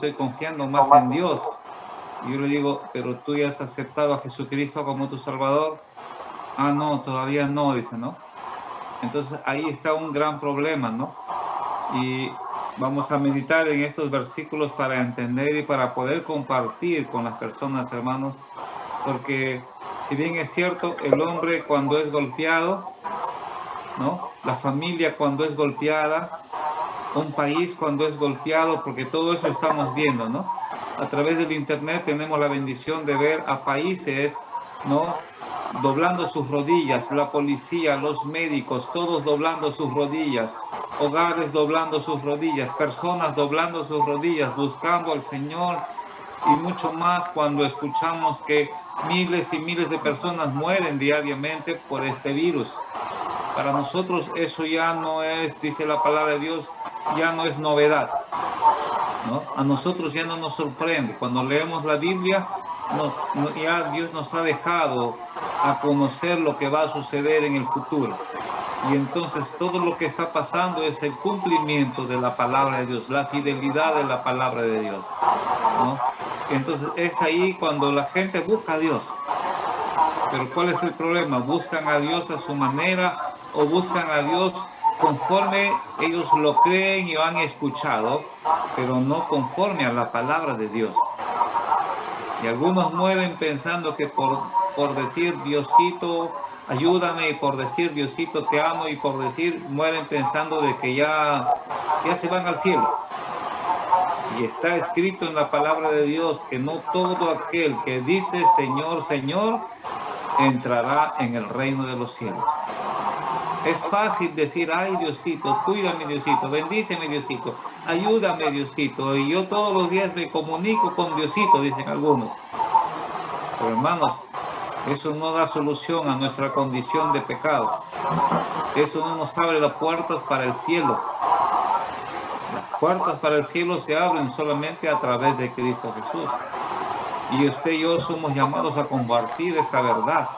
estoy confiando más en Dios. Y yo le digo, pero tú ya has aceptado a Jesucristo como tu Salvador. Ah, no, todavía no, dice, ¿no? Entonces ahí está un gran problema, ¿no? Y vamos a meditar en estos versículos para entender y para poder compartir con las personas, hermanos, porque si bien es cierto, el hombre cuando es golpeado, ¿no? La familia cuando es golpeada, un país cuando es golpeado, porque todo eso estamos viendo, ¿no? A través del internet tenemos la bendición de ver a países, ¿no? Doblando sus rodillas, la policía, los médicos, todos doblando sus rodillas, hogares doblando sus rodillas, personas doblando sus rodillas, buscando al Señor, y mucho más cuando escuchamos que miles y miles de personas mueren diariamente por este virus. Para nosotros eso ya no es, dice la palabra de Dios, ya no es novedad, ¿no? A nosotros ya no nos sorprende. Cuando leemos la Biblia, ya Dios nos ha dejado a conocer lo que va a suceder en el futuro. Y entonces todo lo que está pasando es el cumplimiento de la palabra de Dios, la fidelidad de la palabra de Dios, ¿no? Entonces es ahí cuando la gente busca a Dios. Pero ¿cuál es el problema? ¿Buscan a Dios a su manera o buscan a Dios conforme ellos lo creen y lo han escuchado, pero no conforme a la palabra de Dios? Y algunos mueren pensando que por decir Diosito, ayúdame, y por decir Diosito, te amo, y por decir, mueren pensando de que ya se van al cielo. Y está escrito en la palabra de Dios que no todo aquel que dice Señor, Señor, entrará en el reino de los cielos. Es fácil decir, ay Diosito, cuídame Diosito, bendíceme Diosito, ayúdame Diosito, y yo todos los días me comunico con Diosito, dicen algunos. Pero hermanos, eso no da solución a nuestra condición de pecado. Eso no nos abre las puertas para el cielo. Las puertas para el cielo se abren solamente a través de Cristo Jesús. Y usted y yo somos llamados a compartir esta verdad,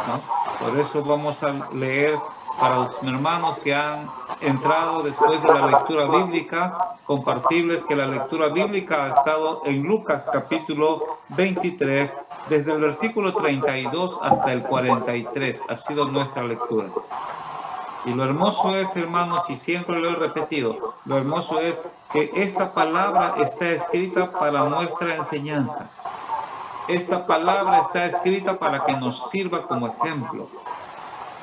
¿no? Por eso vamos a leer para los hermanos que han entrado después de la lectura bíblica, compartirles que la lectura bíblica ha estado en Lucas capítulo 23, desde el versículo 32 hasta el 43, ha sido nuestra lectura. Y lo hermoso es, hermanos, y siempre lo he repetido, lo hermoso es que esta palabra está escrita para nuestra enseñanza. Esta palabra está escrita para que nos sirva como ejemplo.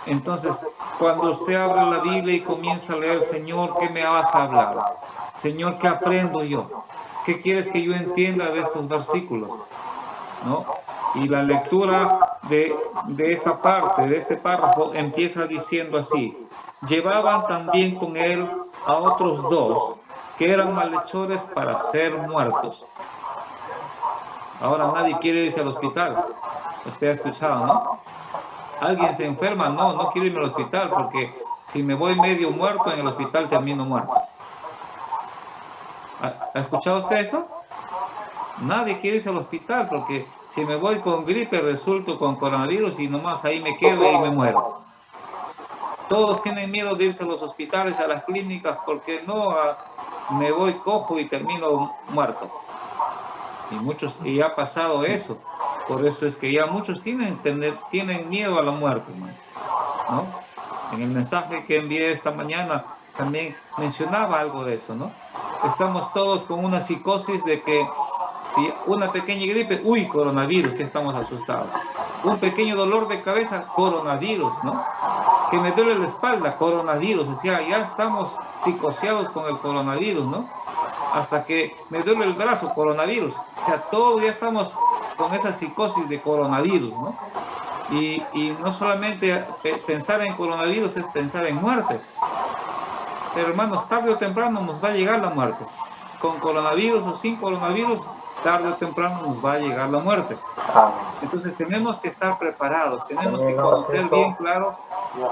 Entonces, cuando usted abre la Biblia y comienza a leer, Señor, ¿qué me vas a hablar? Señor, ¿qué aprendo yo? ¿Qué quieres que yo entienda de estos versículos? ¿No? Y la lectura de esta parte, de este párrafo, empieza diciendo así: llevaban también con él a otros dos que eran malhechores para ser muertos. Ahora nadie quiere irse al hospital. Usted ha escuchado, ¿no? ¿Alguien se enferma? No, no quiero irme al hospital porque si me voy medio muerto en el hospital termino muerto. ¿Ha escuchado usted eso? Nadie quiere irse al hospital porque si me voy con gripe resulto con coronavirus y nomás ahí me quedo y me muero. Todos tienen miedo de irse a los hospitales, a las clínicas, porque no, me voy cojo y termino muerto. Y ha pasado eso. Por eso es que ya muchos tienen miedo a la muerte, ¿no? En el mensaje que envié esta mañana también mencionaba algo de eso, ¿no? Estamos todos con una psicosis de que si una pequeña gripe, uy, coronavirus, ya estamos asustados. Un pequeño dolor de cabeza, coronavirus, ¿no? Que me duele la espalda, coronavirus, o sea, ya estamos psicoseados con el coronavirus, ¿no? Hasta que me duele el brazo, coronavirus. O sea, todos ya estamos con esa psicosis de coronavirus, ¿no? Y no solamente pensar en coronavirus es pensar en muerte. Pero hermanos, tarde o temprano nos va a llegar la muerte. Con coronavirus o sin coronavirus, tarde o temprano nos va a llegar la muerte. Entonces tenemos que estar preparados, tenemos que conocer bien claro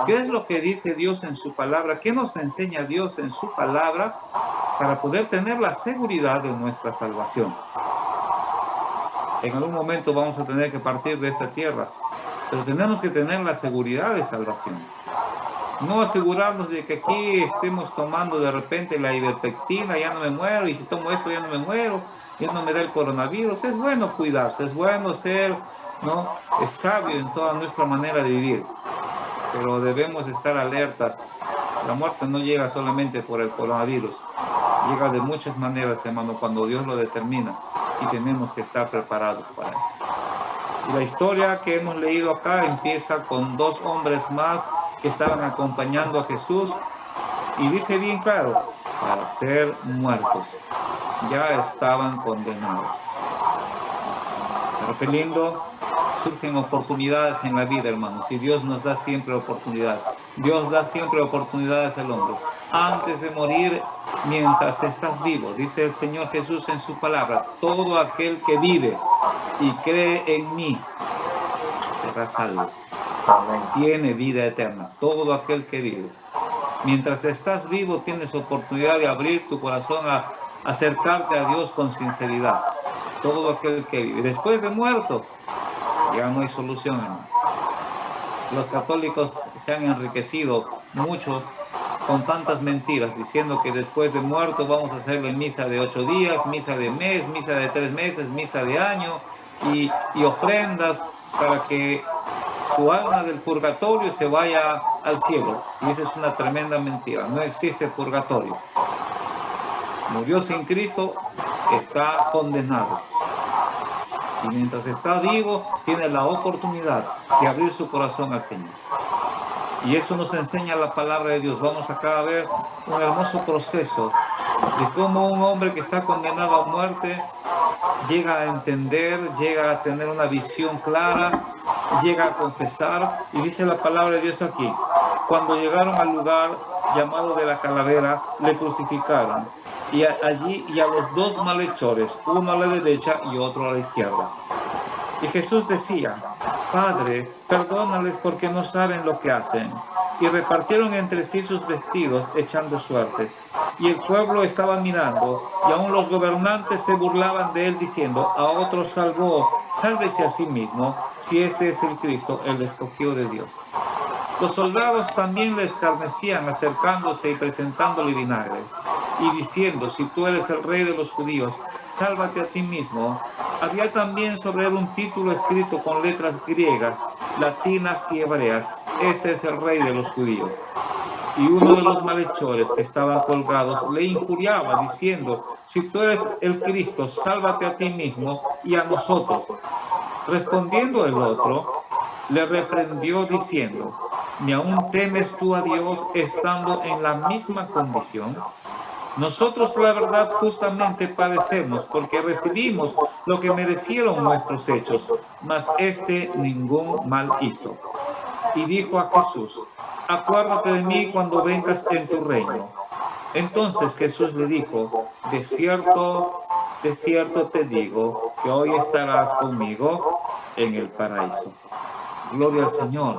qué es lo que dice Dios en su palabra, qué nos enseña Dios en su palabra para poder tener la seguridad de nuestra salvación. En algún momento vamos a tener que partir de esta tierra, pero tenemos que tener la seguridad de salvación. No asegurarnos de que aquí estemos tomando de repente la ivermectina, ya no me muero, y si tomo esto ya no me muero, ya no me da el coronavirus. Es bueno cuidarse, es bueno ser, ¿no? Es sabio en toda nuestra manera de vivir, pero debemos estar alertas. La muerte no llega solamente por el coronavirus, llega de muchas maneras, hermano, cuando Dios lo determina, y tenemos que estar preparados para él. Y la historia que hemos leído acá empieza con 2 hombres más que estaban acompañando a Jesús, y dice bien claro, para ser muertos, ya estaban condenados. Pero qué lindo, surgen oportunidades en la vida, hermanos, y Dios nos da siempre oportunidades. Dios da siempre oportunidades al hombre. Antes de morir, mientras estás vivo, dice el Señor Jesús en su palabra, todo aquel que vive y cree en mí será salvo. Amén. Tiene vida eterna, todo aquel que vive. Mientras estás vivo, tienes oportunidad de abrir tu corazón a acercarte a Dios con sinceridad. Todo aquel que vive. Después de muerto, ya no hay solución, hermano. Los católicos se han enriquecido mucho con tantas mentiras, diciendo que después de muerto vamos a hacerle misa de 8 días, misa de mes, misa de 3 meses, misa de año, y ofrendas para que su alma del purgatorio se vaya al cielo. Y esa es una tremenda mentira. No existe purgatorio. Murió sin Cristo, está condenado. Y mientras está vivo, tiene la oportunidad de abrir su corazón al Señor. Y eso nos enseña la palabra de Dios. Vamos acá a ver un hermoso proceso de cómo un hombre que está condenado a muerte llega a entender, llega a tener una visión clara, llega a confesar. Y dice la palabra de Dios aquí: cuando llegaron al lugar llamado de la calavera, le crucificaron. Y allí a los 2 malhechores, uno a la derecha y otro a la izquierda. Y Jesús decía: Padre, perdónales porque no saben lo que hacen. Y repartieron entre sí sus vestidos, echando suertes. Y el pueblo estaba mirando, y aún los gobernantes se burlaban de él, diciendo: a otros salvó, sálvese a sí mismo, si este es el Cristo, el escogido de Dios. Los soldados también le escarnecían, acercándose y presentándole vinagre, y diciendo: si tú eres el rey de los judíos, sálvate a ti mismo. Había también sobre él un título escrito con letras griegas, latinas y hebreas: este es el rey de los judíos. Y uno de los malhechores que estaban colgados le injuriaba, diciendo: si tú eres el Cristo, sálvate a ti mismo y a nosotros. Respondiendo el otro, le reprendió diciendo: ¿ni aún temes tú a Dios estando en la misma condición? Nosotros, la verdad, justamente padecemos porque recibimos lo que merecieron nuestros hechos, mas este ningún mal hizo. Y dijo a Jesús: acuérdate de mí cuando vengas en tu reino. Entonces Jesús le dijo: de cierto te digo, que hoy estarás conmigo en el paraíso. Gloria al Señor.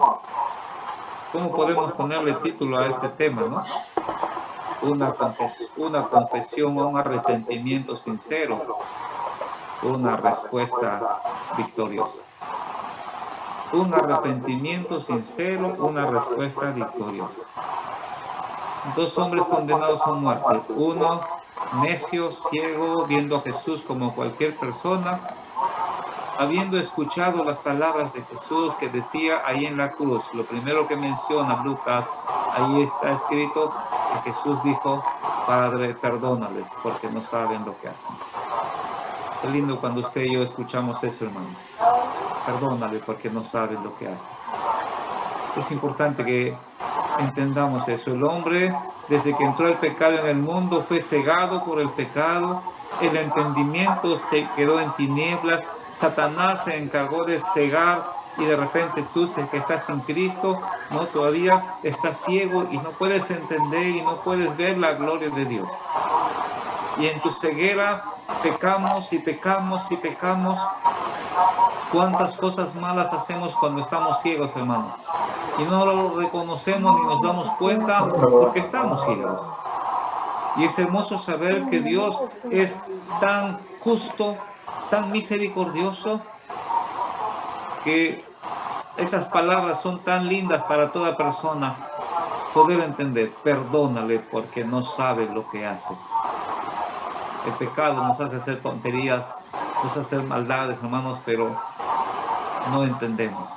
¿Cómo podemos ponerle título a este tema, no? Una confesión o un arrepentimiento sincero, una respuesta victoriosa. Un arrepentimiento sincero, una respuesta victoriosa. 2 hombres condenados a muerte. Uno, necio, ciego, viendo a Jesús como cualquier persona, habiendo escuchado las palabras de Jesús que decía ahí en la cruz. Lo primero que menciona Lucas, ahí está escrito que Jesús dijo: Padre, perdónales porque no saben lo que hacen. Qué lindo cuando usted y yo escuchamos eso, hermanos. Perdónale porque no saben lo que hacen. Es importante que entendamos eso. El hombre, desde que entró el pecado en el mundo, fue cegado por el pecado. El entendimiento se quedó en tinieblas. Satanás se encargó de cegar, y de repente tú, que estás en Cristo, no, todavía estás ciego y no puedes entender y no puedes ver la gloria de Dios. Y en tu ceguera pecamos y pecamos y pecamos. ¿Cuántas cosas malas hacemos cuando estamos ciegos, hermano? Y no lo reconocemos ni nos damos cuenta porque estamos ciegos. Y es hermoso saber que Dios es tan justo, tan misericordioso, que esas palabras son tan lindas para toda persona. poder entender. Perdónale porque no sabe lo que hace. El pecado nos hace hacer tonterías, nos hace hacer maldades, hermanos, pero no entendemos.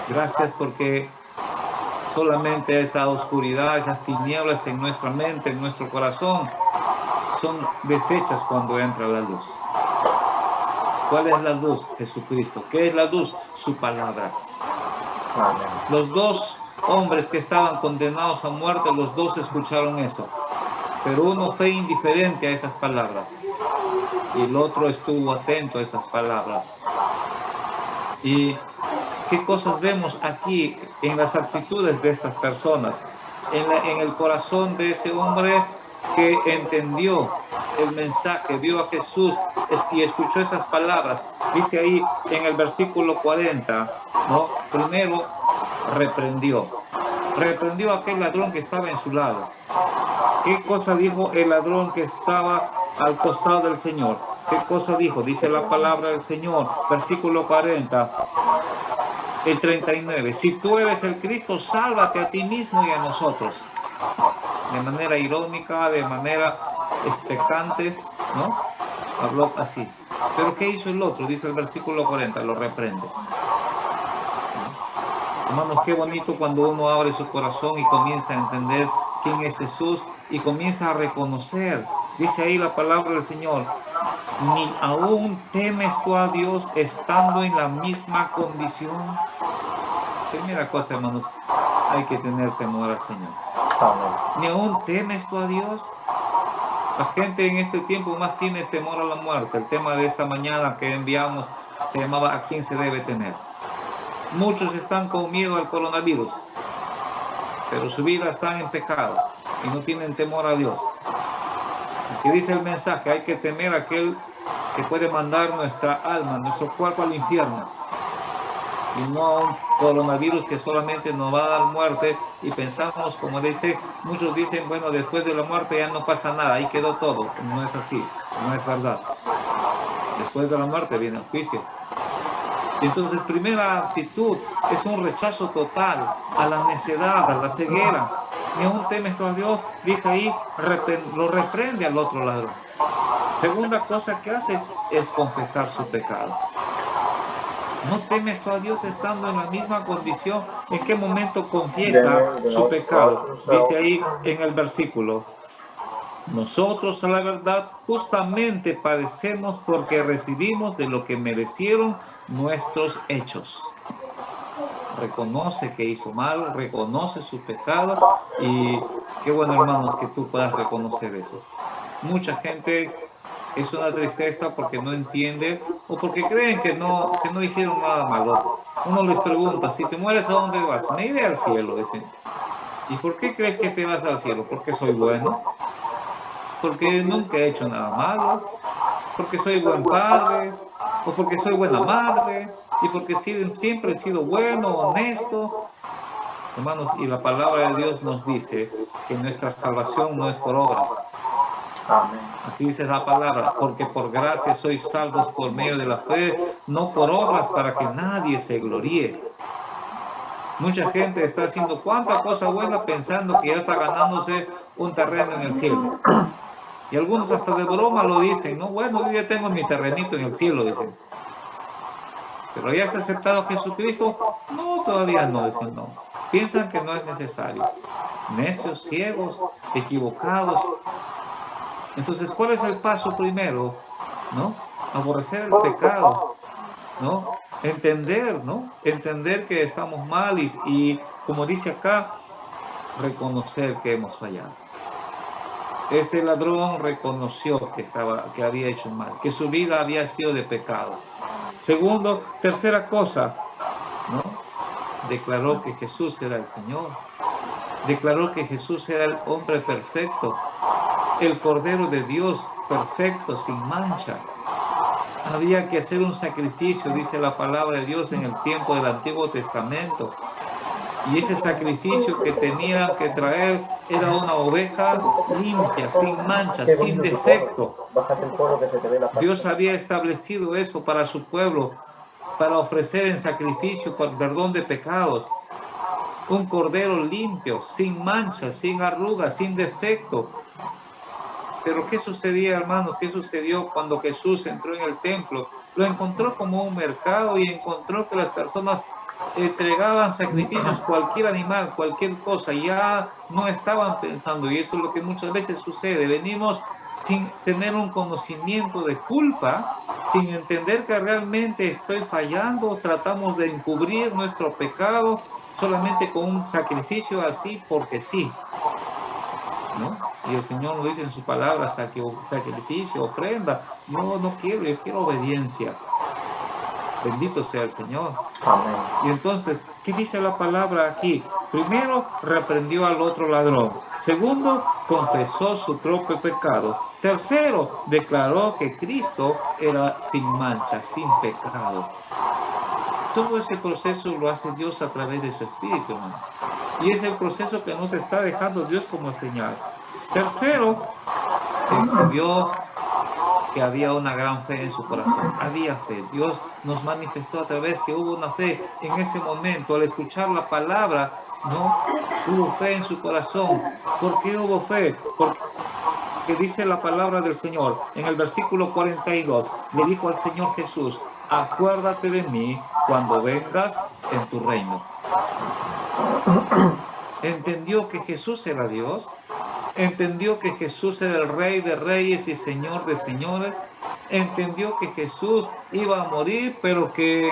Gracias porque solamente esa oscuridad, esas tinieblas en nuestra mente, en nuestro corazón, son deshechas cuando entra la luz. ¿Cuál es la luz? Jesucristo. ¿Qué es la luz? Su palabra. Amén. Los dos hombres que estaban condenados a muerte, los dos escucharon eso. Pero uno fue indiferente a esas palabras y el otro estuvo atento a esas palabras. ¿Y qué cosas vemos aquí en las actitudes de estas personas? En el corazón de ese hombre que entendió el mensaje, vio a Jesús y escuchó esas palabras. Dice ahí en el versículo 40, ¿no? Primero reprendió a aquel ladrón que estaba en su lado. ¿Qué cosa dijo el ladrón que estaba al costado del Señor? ¿Qué cosa dijo? Dice la palabra del Señor, versículo 40, el 39. Si tú eres el Cristo, sálvate a ti mismo y a nosotros. De manera irónica, de manera expectante, ¿no? Habló así. Pero ¿qué hizo el otro? Dice el versículo 40, lo reprende. Hermanos, qué bonito cuando uno abre su corazón y comienza a entender quién es Jesús y comienza a reconocer. Dice ahí la palabra del Señor, ni aún temes tú a Dios estando en la misma condición. Primera cosa, hermanos, hay que tener temor al Señor. Amén. Ni aún temes tú a Dios. La gente en este tiempo más tiene temor a la muerte. El tema de esta mañana que enviamos se llamaba ¿a quién se debe temer? Muchos están con miedo al coronavirus, pero su vida está en pecado y no tienen temor a Dios. Aquí dice el mensaje, hay que temer a aquel que puede mandar nuestra alma, nuestro cuerpo al infierno, y no a un coronavirus que solamente nos va a dar muerte y pensamos, como dice, muchos dicen, bueno, después de la muerte ya no pasa nada, ahí quedó todo. No es así, no es verdad. Después de la muerte viene el juicio. Entonces, primera actitud es un rechazo total a la necedad, a la ceguera. Ni aún temes a Dios, dice ahí, lo reprende al otro lado. Segunda cosa que hace es confesar su pecado. No temes a Dios estando en la misma condición. ¿En qué momento confiesa su pecado? Dice ahí en el versículo. Nosotros, a la verdad, justamente padecemos porque recibimos de lo que merecieron nuestros hechos. Reconoce que hizo mal, reconoce su pecado y qué bueno, hermanos, que tú puedas reconocer eso. Mucha gente es una tristeza porque no entiende o porque creen que no hicieron nada malo. Uno les pregunta, si te mueres, ¿a dónde vas? Me iré al cielo, dicen. ¿Y por qué crees que te vas al cielo? Porque soy bueno. Porque nunca he hecho nada malo, porque soy buen padre, o porque soy buena madre, y porque siempre he sido bueno, honesto. Hermanos, y la palabra de Dios nos dice que nuestra salvación no es por obras. Amén. Así dice la palabra, porque por gracia sois salvos por medio de la fe, no por obras para que nadie se gloríe. Mucha gente está haciendo cuánta cosa buena pensando que ya está ganándose un terreno en el cielo. Y algunos hasta de broma lo dicen, no, bueno, yo ya tengo mi terrenito en el cielo, dicen. Pero ¿ya has aceptado a Jesucristo? No, todavía no, dicen no. Piensan que no es necesario. Necios, ciegos, equivocados. Entonces, ¿cuál es el paso primero? ¿No? Aborrecer el pecado, ¿no? Entender, ¿no? Entender que estamos mal y como dice acá, reconocer que hemos fallado. Este ladrón reconoció que había hecho mal, que su vida había sido de pecado. Segundo, tercera cosa, ¿no? Declaró que Jesús era el Señor. Declaró que Jesús era el hombre perfecto, el Cordero de Dios perfecto, sin mancha. Había que hacer un sacrificio, dice la palabra de Dios, en el tiempo del Antiguo Testamento. Y ese sacrificio que tenía que traer era una oveja limpia, sin mancha, sin defecto. Dios había establecido eso para su pueblo, para ofrecer en sacrificio por perdón de pecados. un cordero limpio, sin mancha, sin arrugas, sin defecto. Pero ¿qué sucedía, hermanos? ¿Qué sucedió cuando Jesús entró en el templo? Lo encontró como un mercado y encontró que las personas entregaban sacrificios, cualquier animal, cualquier cosa, ya no estaban pensando, y eso es lo que muchas veces sucede. Venimos sin tener un conocimiento de culpa, sin entender que realmente estoy fallando, tratamos de encubrir nuestro pecado solamente con un sacrificio así porque sí, ¿no? Y el Señor nos dice en su palabra, sacrificio, ofrenda. Yo no quiero, yo quiero obediencia. Bendito sea el Señor. Amén. Y entonces, ¿qué dice la palabra aquí? Primero, reprendió al otro ladrón. Segundo, confesó su propio pecado. Tercero, declaró que Cristo era sin mancha, sin pecado. Todo ese proceso lo hace Dios a través de su Espíritu, hermano. Y es el proceso que nos está dejando Dios como señal. Tercero, exhibió que había una gran fe en su corazón. Había fe. Dios nos manifestó a través que hubo una fe en ese momento. Al escuchar la palabra, ¿no? Hubo fe en su corazón. ¿Por qué hubo fe? Porque dice la palabra del Señor en el versículo 42. Le dijo al Señor Jesús: acuérdate de mí cuando vengas en tu reino. Entendió que Jesús era Dios. Entendió que Jesús era el Rey de Reyes y Señor de Señores. Entendió que Jesús iba a morir, pero que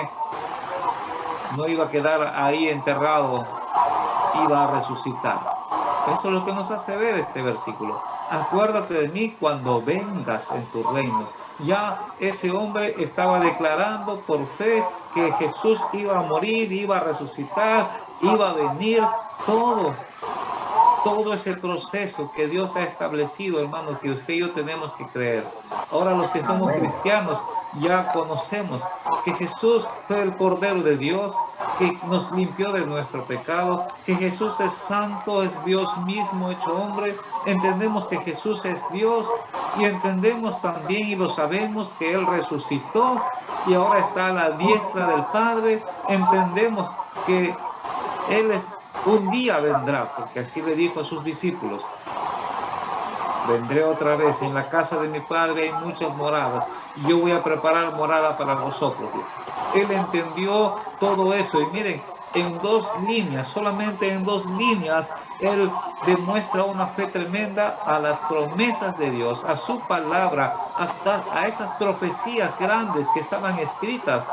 no iba a quedar ahí enterrado, iba a resucitar. Eso es lo que nos hace ver este versículo. Acuérdate de mí cuando vengas en tu reino. Ya ese hombre estaba declarando por fe que Jesús iba a morir, iba a resucitar, iba a venir, todo ese proceso que Dios ha establecido, hermanos, que usted y yo tenemos que creer. Ahora los que somos cristianos ya conocemos que Jesús fue el Cordero de Dios, que nos limpió de nuestro pecado, que Jesús es santo, es Dios mismo hecho hombre. Entendemos que Jesús es Dios y entendemos también y lo sabemos que Él resucitó y ahora está a la diestra del Padre. Entendemos que Él un día vendrá, porque así le dijo a sus discípulos: vendré otra vez, en la casa de mi Padre hay muchas moradas, y yo voy a preparar morada para vosotros. Él entendió todo eso, y miren, en 2 líneas, solamente en 2 líneas, Él demuestra una fe tremenda a las promesas de Dios, a su palabra, a esas profecías grandes que estaban escritas.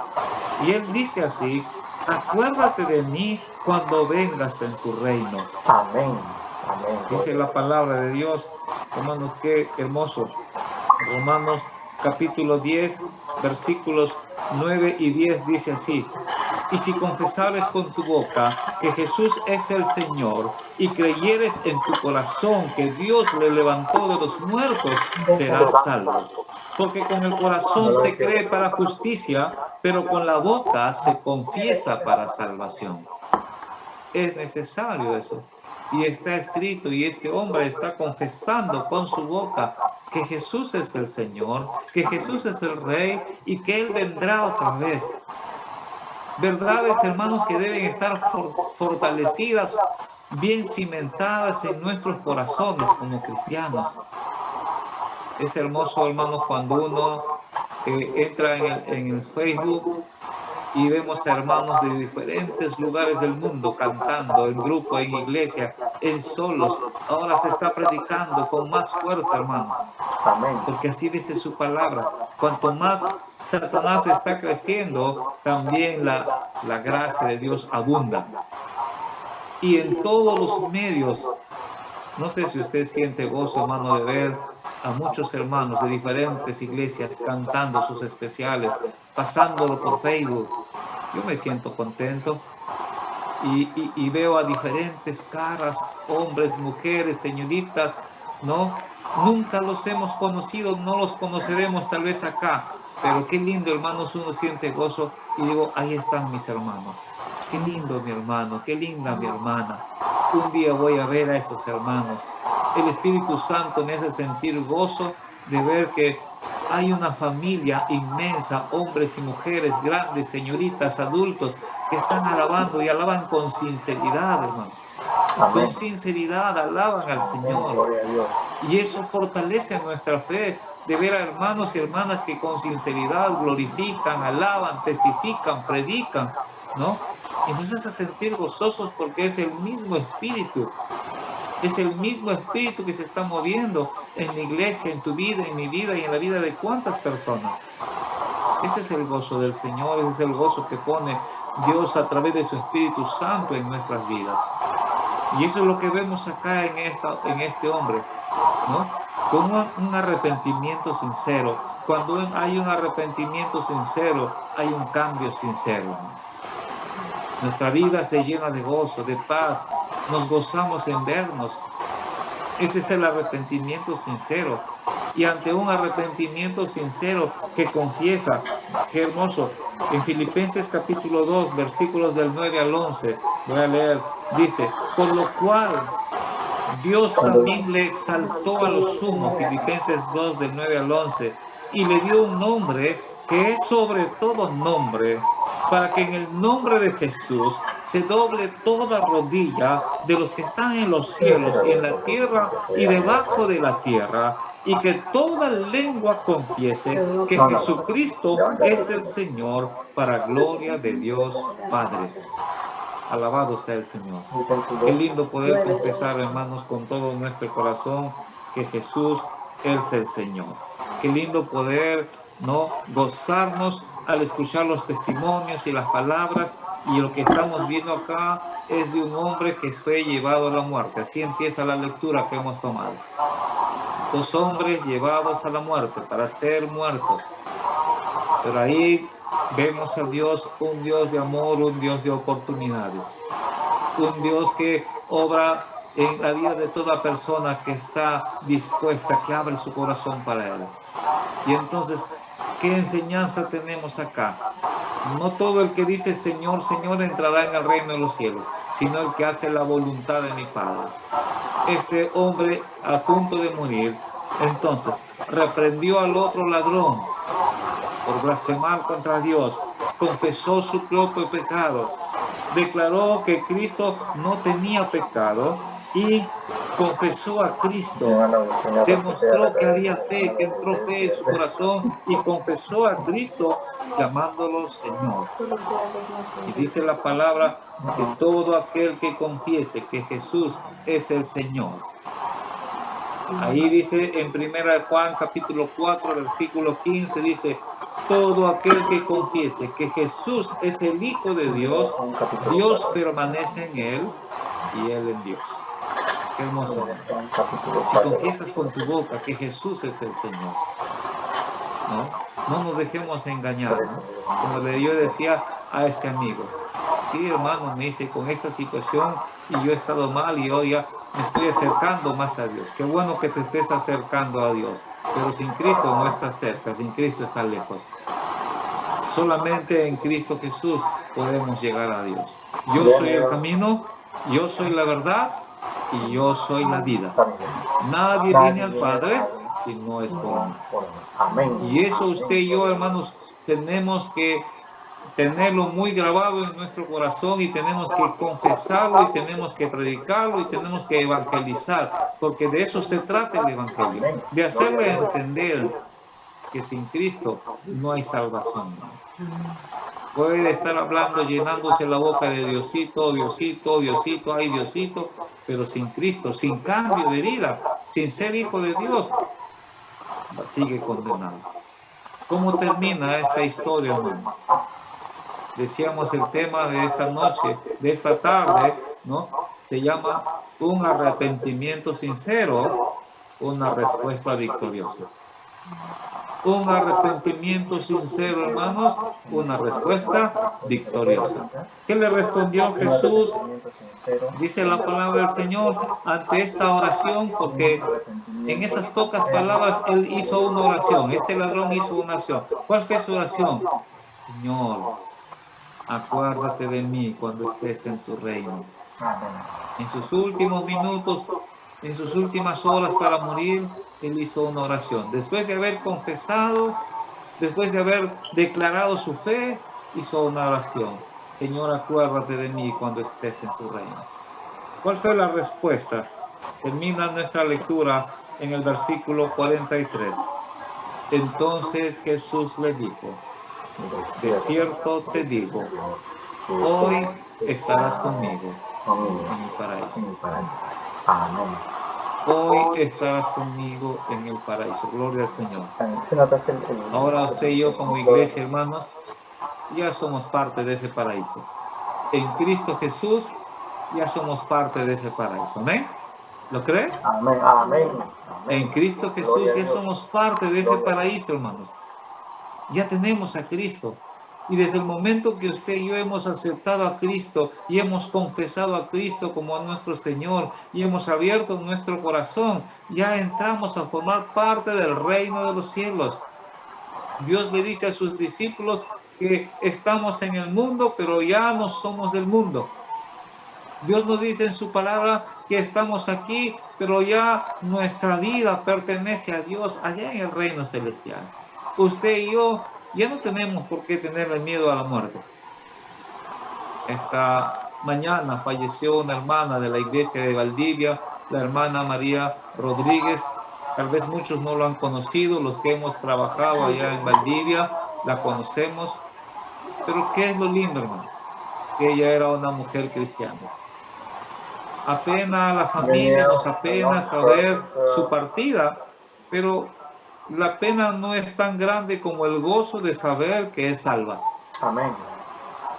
Y Él dice así: acuérdate de mí cuando vengas en tu reino. Amén. Amén. Dice la palabra de Dios, hermanos, qué hermoso. Romanos capítulo 10, versículos 9 y 10 dice así: y si confesares con tu boca que Jesús es el Señor y creyeres en tu corazón que Dios le levantó de los muertos, serás salvo. Porque con el corazón se cree para justicia, pero con la boca se confiesa para salvación. Es necesario eso. Y está escrito, y este hombre está confesando con su boca que Jesús es el Señor, que Jesús es el Rey y que Él vendrá otra vez. Verdades, hermanos, que deben estar fortalecidas, bien cimentadas en nuestros corazones como cristianos. Es hermoso, hermanos, cuando uno entra en el Facebook y vemos a hermanos de diferentes lugares del mundo cantando en grupo, en iglesia, en solos. Ahora se está predicando con más fuerza, hermanos. Amén. Porque así dice su palabra. Cuanto más Satanás está creciendo, también la gracia de Dios abunda. Y en todos los medios, no sé si usted siente gozo, hermano, de ver a muchos hermanos de diferentes iglesias cantando sus especiales, pasándolo por Facebook. Yo me siento contento y veo a diferentes caras, hombres, mujeres, señoritas, ¿no? Nunca los hemos conocido, no los conoceremos tal vez acá, pero qué lindo, hermanos, uno siente gozo y digo, ahí están mis hermanos. Qué lindo mi hermano, qué linda mi hermana. Un día voy a ver a esos hermanos. El Espíritu Santo me hace sentir gozo de ver que Hay una familia inmensa, hombres y mujeres, grandes, señoritas, adultos, que están alabando y alaban con sinceridad, hermano. Amén. Con sinceridad alaban al Amén. Señor. Gloria a Dios. Y eso fortalece nuestra fe de ver a hermanos y hermanas que con sinceridad glorifican, alaban, testifican, predican, ¿no? Entonces a sentir gozosos porque es el mismo Espíritu. Es el mismo Espíritu que se está moviendo en la iglesia, en tu vida, en mi vida y en la vida de cuántas personas. Ese es el gozo del Señor, ese es el gozo que pone Dios a través de su Espíritu Santo en nuestras vidas. Y eso es lo que vemos acá en este hombre, ¿no? Con un arrepentimiento sincero. Cuando hay un arrepentimiento sincero, hay un cambio sincero. Nuestra vida se llena de gozo, de paz. Nos gozamos en vernos. Ese es el arrepentimiento sincero. Y ante un arrepentimiento sincero que confiesa, qué hermoso, en Filipenses capítulo 2, versículos del 9 al 11, voy a leer, dice, por lo cual Dios también le exaltó a lo sumo, Filipenses 2, del 9 al 11, y le dio un nombre que es sobre todo nombre, para que en el nombre de Jesús se doble toda rodilla de los que están en los cielos y en la tierra y debajo de la tierra, y que toda lengua confiese que Jesucristo es el Señor, para gloria de Dios Padre. Alabado sea el Señor. Qué lindo poder confesar, hermanos, con todo nuestro corazón que Jesús es el Señor. Qué lindo poder, ¿no?, gozarnos al escuchar los testimonios y las palabras. Y lo que estamos viendo acá es de un hombre que fue llevado a la muerte. Así empieza la lectura que hemos tomado. 2 hombres llevados a la muerte para ser muertos. Pero ahí vemos a Dios, un Dios de amor, un Dios de oportunidades. Un Dios que obra en la vida de toda persona que está dispuesta, que abre su corazón para Él. Y entonces, ¿qué enseñanza tenemos acá? No todo el que dice Señor, Señor entrará en el reino de los cielos, sino el que hace la voluntad de mi Padre. Este hombre a punto de morir, entonces, reprendió al otro ladrón por blasfemar contra Dios, confesó su propio pecado, declaró que Cristo no tenía pecado y confesó a Cristo, demostró que había fe, que entró fe en su corazón y confesó a Cristo llamándolo Señor. Y dice la palabra que todo aquel que confiese que Jesús es el Señor. Ahí dice en 1 Juan capítulo 4, versículo 15, dice, todo aquel que confiese que Jesús es el Hijo de Dios, Dios permanece en él y él en Dios. Qué hermoso. Si confiesas con tu boca que Jesús es el Señor, no nos dejemos engañar, ¿no? Como yo decía a este amigo, sí, hermano, me dice, con esta situación y yo he estado mal y hoy ya me estoy acercando más a Dios. Qué bueno que te estés acercando a Dios, pero sin Cristo no estás cerca, sin Cristo estás lejos. Solamente en Cristo Jesús podemos llegar a Dios. Yo soy el camino, yo soy la verdad y yo soy la vida. Nadie viene al Padre si no es por mí. Y eso usted y yo, hermanos, tenemos que tenerlo muy grabado en nuestro corazón y tenemos que confesarlo y tenemos que predicarlo y tenemos que evangelizar, porque de eso se trata el evangelio, de hacerle entender que sin Cristo no hay salvación. Puede estar hablando, llenándose la boca de Diosito, Diosito, Diosito, ay Diosito, pero sin Cristo, sin cambio de vida, sin ser hijo de Dios, sigue condenado. ¿Cómo termina esta historia, hermano? Decíamos el tema de esta noche, de esta tarde, ¿no? Se llama un arrepentimiento sincero, una respuesta victoriosa. Un arrepentimiento sincero, hermanos, una respuesta victoriosa. ¿Qué le respondió Jesús? Dice la palabra del Señor ante esta oración, porque en esas pocas palabras él hizo una oración. Este ladrón hizo una oración. ¿Cuál fue su oración? Señor, acuérdate de mí cuando estés en tu reino. En sus últimos minutos en sus últimas horas para morir, él hizo una oración. Después de haber confesado, después de haber declarado su fe, hizo una oración. Señor, acuérdate de mí cuando estés en tu reino. ¿Cuál fue la respuesta? Termina nuestra lectura en el versículo 43. Entonces Jesús le dijo, de cierto te digo, hoy estarás conmigo en el paraíso. Amén. Hoy estarás conmigo en el paraíso. Gloria al Señor. Ahora usted y yo como iglesia, hermanos, ya somos parte de ese paraíso. En Cristo Jesús ya somos parte de ese paraíso. ¿Amén? ¿Lo cree? Amén. Amén. En Cristo Jesús ya somos parte de ese paraíso, hermanos. Ya tenemos a Cristo. Y desde el momento que usted y yo hemos aceptado a Cristo y hemos confesado a Cristo como a nuestro Señor y hemos abierto nuestro corazón, ya entramos a formar parte del reino de los cielos. Dios le dice a sus discípulos que estamos en el mundo, pero ya no somos del mundo. Dios nos dice en su palabra que estamos aquí, pero ya nuestra vida pertenece a Dios allá en el reino celestial. Usted y yo ya no tenemos por qué tenerle miedo a la muerte. Esta mañana falleció una hermana de la iglesia de Valdivia, la hermana María Rodríguez. Tal vez muchos no lo han conocido, los que hemos trabajado allá en Valdivia la conocemos. Pero ¿qué es lo lindo, hermano? Que ella era una mujer cristiana. Apena la familia nos apena saber su partida, pero la pena no es tan grande como el gozo de saber que es salva. Amén.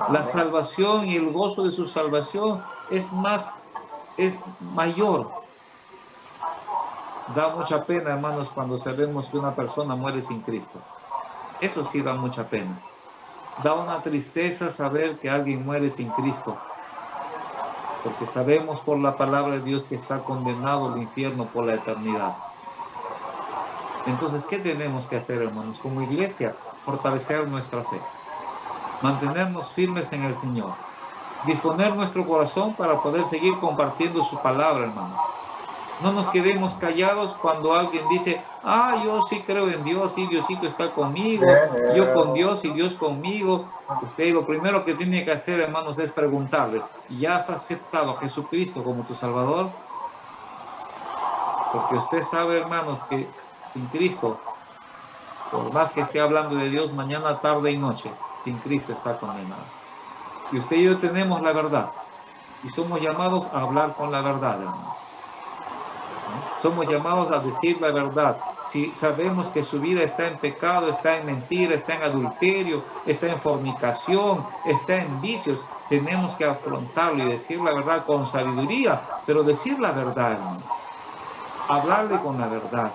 La salvación y el gozo de su salvación es mayor. Da mucha pena, hermanos, cuando sabemos que una persona muere sin Cristo. Eso sí da mucha pena. Da una tristeza saber que alguien muere sin Cristo. Porque sabemos por la palabra de Dios que está condenado al infierno por la eternidad. Entonces, ¿qué tenemos que hacer, hermanos? Como iglesia, fortalecer nuestra fe. Mantenernos firmes en el Señor. Disponer nuestro corazón para poder seguir compartiendo su palabra, hermanos. No nos quedemos callados cuando alguien dice, yo sí creo en Dios y Diosito está conmigo, yo con Dios y Dios conmigo. Usted lo primero que tiene que hacer, hermanos, es preguntarle, ¿ya has aceptado a Jesucristo como tu Salvador? Porque usted sabe, hermanos, que sin Cristo, por más que esté hablando de Dios mañana, tarde y noche, sin Cristo está condenado. Y usted y yo tenemos la verdad y somos llamados a hablar con la verdad, hermano. Somos llamados a decir la verdad. Si sabemos que su vida está en pecado, está en mentira, está en adulterio, está en fornicación, está en vicios, tenemos que afrontarlo y decir la verdad con sabiduría, pero decir la verdad, hermano. Hablarle con la verdad.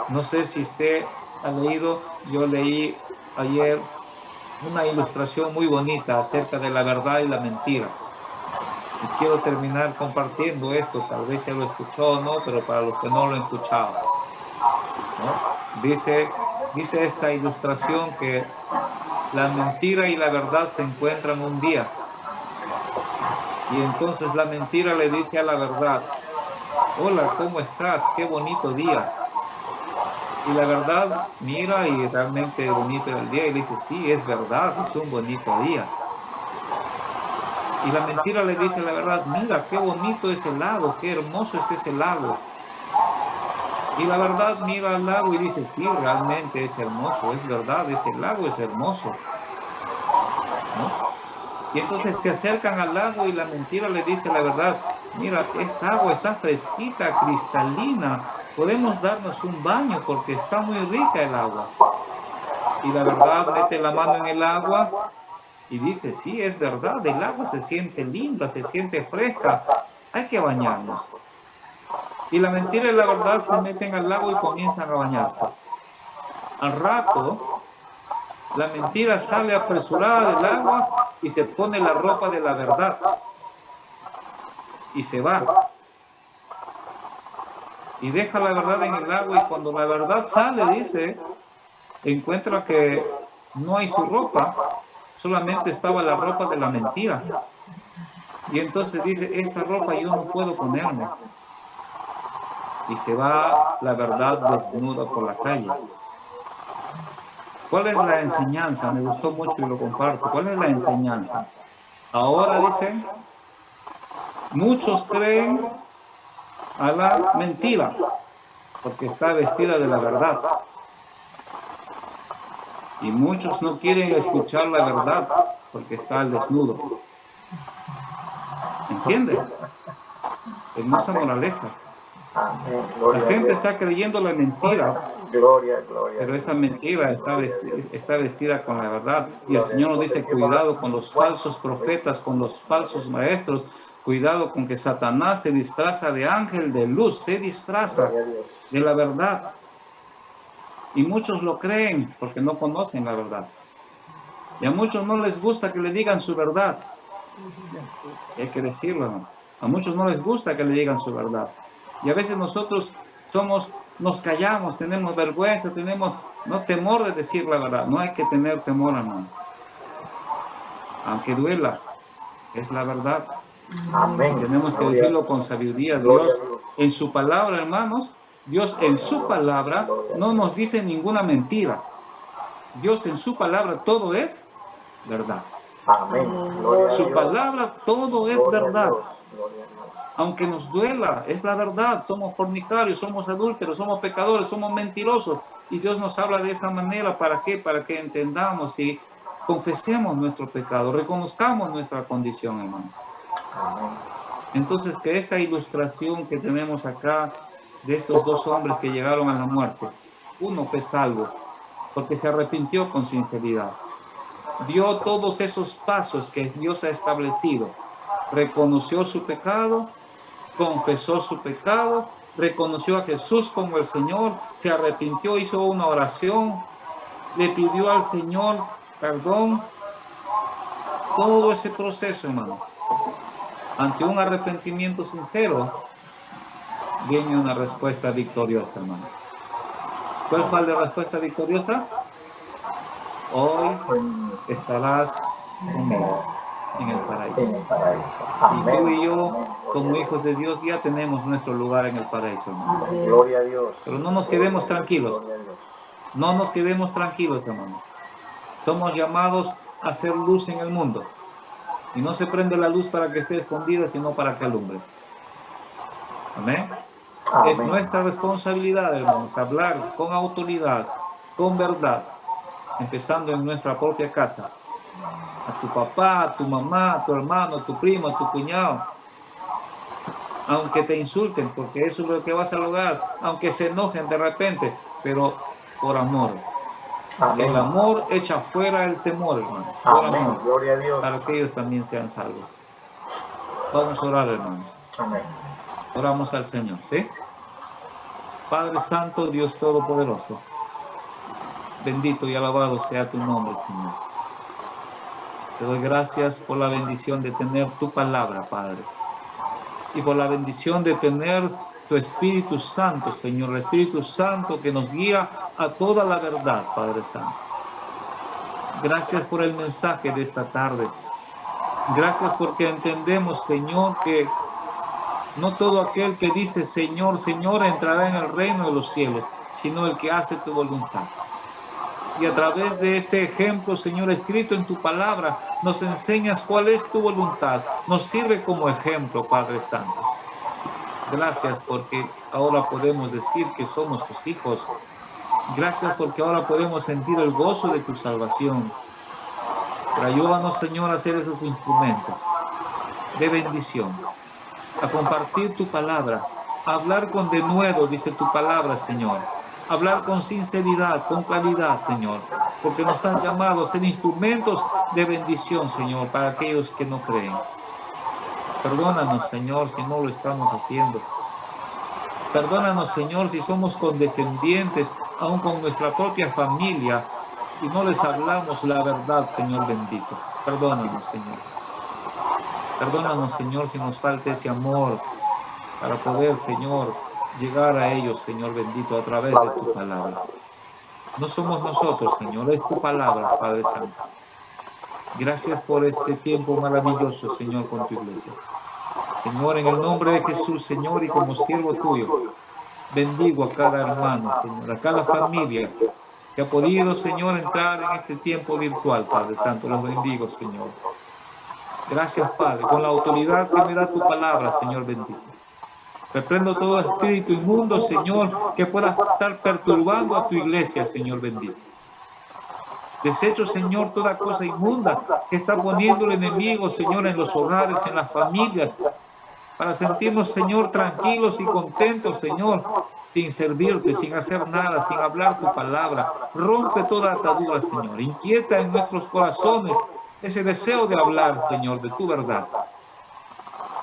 No sé si usted ha leído, yo leí ayer una ilustración muy bonita acerca de la verdad y la mentira. Y quiero terminar compartiendo esto, tal vez ya lo escuchó o no, pero para los que no lo han escuchado, ¿no? Dice esta ilustración que la mentira y la verdad se encuentran un día. Y entonces la mentira le dice a la verdad, hola, ¿cómo estás? Qué bonito día. Y la verdad mira y realmente bonito el día y le dice, sí, es verdad, es un bonito día. Y la mentira le dice la verdad, mira, qué bonito es el lago, qué hermoso es ese lago. Y la verdad mira al lago y dice, sí, realmente es hermoso, es verdad, ese lago es hermoso. ¿No? Y entonces se acercan al lago y la mentira le dice la verdad, mira, esta agua está fresquita, cristalina, podemos darnos un baño porque está muy rica el agua. Y la verdad mete la mano en el agua y dice, sí, es verdad, el agua se siente linda, se siente fresca, hay que bañarnos. Y la mentira y la verdad se meten al lago y comienzan a bañarse. Al rato, la mentira sale apresurada del agua y se pone la ropa de la verdad. Y se va. Y deja la verdad en el agua y cuando la verdad sale, dice, encuentra que no hay su ropa, solamente estaba la ropa de la mentira. Y entonces dice, esta ropa yo no puedo ponerme. Y se va la verdad desnuda por la calle. ¿Cuál es la enseñanza? Me gustó mucho y lo comparto. ¿Cuál es la enseñanza? Ahora dicen, muchos creen a la mentira, porque está vestida de la verdad. Y muchos no quieren escuchar la verdad, porque está al desnudo. ¿Entiende? Hermosa moraleja. Amén. La Gloria a gente Dios. está creyendo la mentira, Gloria, gloria. pero esa mentira está vestida con la verdad. Y el Señor nos dice, cuidado con los falsos profetas, con los falsos maestros. Cuidado con que Satanás se disfraza de ángel de luz, se disfraza Gloria a Dios. de la verdad. Y muchos lo creen porque no conocen la verdad. Y a muchos no les gusta que le digan su verdad. Hay que decirlo, ¿no? A muchos no les gusta que le digan su verdad. Y a veces nosotros nos callamos, tenemos vergüenza, tenemos temor de decir la verdad. No hay que tener temor, hermano. Aunque duela, es la verdad. Amén. Tenemos que decirlo con sabiduría. Dios en su palabra, hermanos, Dios en su palabra no nos dice ninguna mentira. Dios en su palabra todo es verdad. Amén. Gloria a Su Dios. palabra todo es Gloria a verdad. Dios. Gloria a Dios. Aunque nos duela, es la verdad. Somos fornicarios, somos adúlteros, somos pecadores, somos mentirosos. Y Dios nos habla de esa manera. ¿Para qué? Para que entendamos y confesemos nuestro pecado, reconozcamos nuestra condición, hermano. Amén. Entonces, que esta ilustración que tenemos acá de estos dos hombres que llegaron a la muerte, uno fue salvo porque se arrepintió con sinceridad. Dio todos esos pasos que Dios ha establecido. Reconoció su pecado, confesó su pecado, reconoció a Jesús como el Señor, se arrepintió, hizo una oración, le pidió al Señor perdón. Todo ese proceso, hermano. Ante un arrepentimiento sincero, viene una respuesta victoriosa, hermano. ¿Cuál fue la respuesta victoriosa? Hoy estarás conmigo en el paraíso. En el paraíso. Y tú Amén. y yo, Amén. como hijos de Dios, ya tenemos nuestro lugar en el paraíso, hermano. Gloria a Dios. Pero no nos quedemos tranquilos. Gloria a Dios. No nos quedemos tranquilos, hermano. Somos llamados a hacer luz en el mundo. Y no se prende la luz para que esté escondida, sino para que alumbre. Amén. Es Amén. nuestra responsabilidad, hermanos, hablar con autoridad, con verdad, empezando en nuestra propia casa. A tu papá, a tu mamá, a tu hermano, a tu primo, a tu cuñado. Aunque te insulten, porque eso es lo que vas a lograr. Aunque se enojen de repente, pero por amor. Amén. El amor echa fuera el temor, hermano. Por Amén. amor. Gloria a Dios. Para que ellos también sean salvos. Vamos a orar, hermanos. Amén. Oramos al Señor, ¿sí? Padre Santo, Dios Todopoderoso, bendito y alabado sea tu nombre, Señor. Te doy gracias por la bendición de tener tu palabra, Padre. Y por la bendición de tener tu Espíritu Santo, Señor. El Espíritu Santo que nos guía a toda la verdad, Padre Santo. Gracias por el mensaje de esta tarde. Gracias porque entendemos, Señor, que no todo aquel que dice Señor, Señor entrará en el reino de los cielos, sino el que hace tu voluntad. Y a través de este ejemplo, Señor, escrito en tu palabra, nos enseñas cuál es tu voluntad. Nos sirve como ejemplo, Padre Santo. Gracias porque ahora podemos decir que somos tus hijos. Gracias porque ahora podemos sentir el gozo de tu salvación. Pero ayúdanos, Señor, a ser esos instrumentos de bendición, a compartir tu palabra, a hablar con denuedo, dice tu palabra, Señor. Hablar con sinceridad, con claridad, Señor, porque nos has llamado a ser instrumentos de bendición, Señor, para aquellos que no creen. Perdónanos, Señor, si no lo estamos haciendo. Perdónanos, Señor, si somos condescendientes, aún con nuestra propia familia, y no les hablamos la verdad, Señor bendito. Perdónanos, Señor. Perdónanos, Señor, si nos falta ese amor para poder, Señor, llegar a ellos, Señor bendito, a través de tu palabra. No somos nosotros, Señor, es tu palabra, Padre Santo. Gracias por este tiempo maravilloso, Señor, con tu iglesia. Señor, en el nombre de Jesús, Señor, y como siervo tuyo, bendigo a cada hermano, Señor, a cada familia que ha podido, Señor, entrar en este tiempo virtual, Padre Santo. Los bendigo, Señor. Gracias, Padre, con la autoridad que me da tu palabra, Señor bendito. Reprendo todo espíritu inmundo, Señor, que pueda estar perturbando a tu iglesia, Señor bendito. Desecho, Señor, toda cosa inmunda que está poniendo el enemigo, Señor, en los hogares, en las familias, para sentirnos, Señor, tranquilos y contentos, Señor, sin servirte, sin hacer nada, sin hablar tu palabra. Rompe toda atadura, Señor. Inquieta en nuestros corazones ese deseo de hablar, Señor, de tu verdad.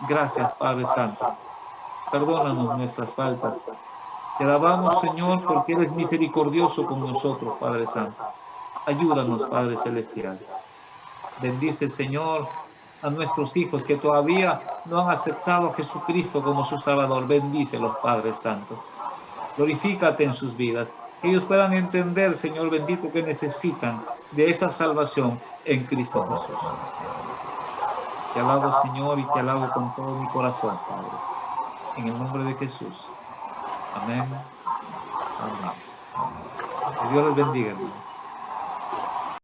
Gracias, Padre Santo. Perdónanos nuestras faltas. Te alabamos, Señor, porque eres misericordioso con nosotros, Padre Santo. Ayúdanos, Padre Celestial. Bendice, Señor, a nuestros hijos que todavía no han aceptado a Jesucristo como su Salvador. Bendícelos, Padre Santo. Glorifícate en sus vidas. Que ellos puedan entender, Señor bendito, que necesitan de esa salvación en Cristo Jesús. Te alabo, Señor, y te alabo con todo mi corazón, Padre. En el nombre de Jesús. Amén. Amén. Que Dios les bendiga, hermano.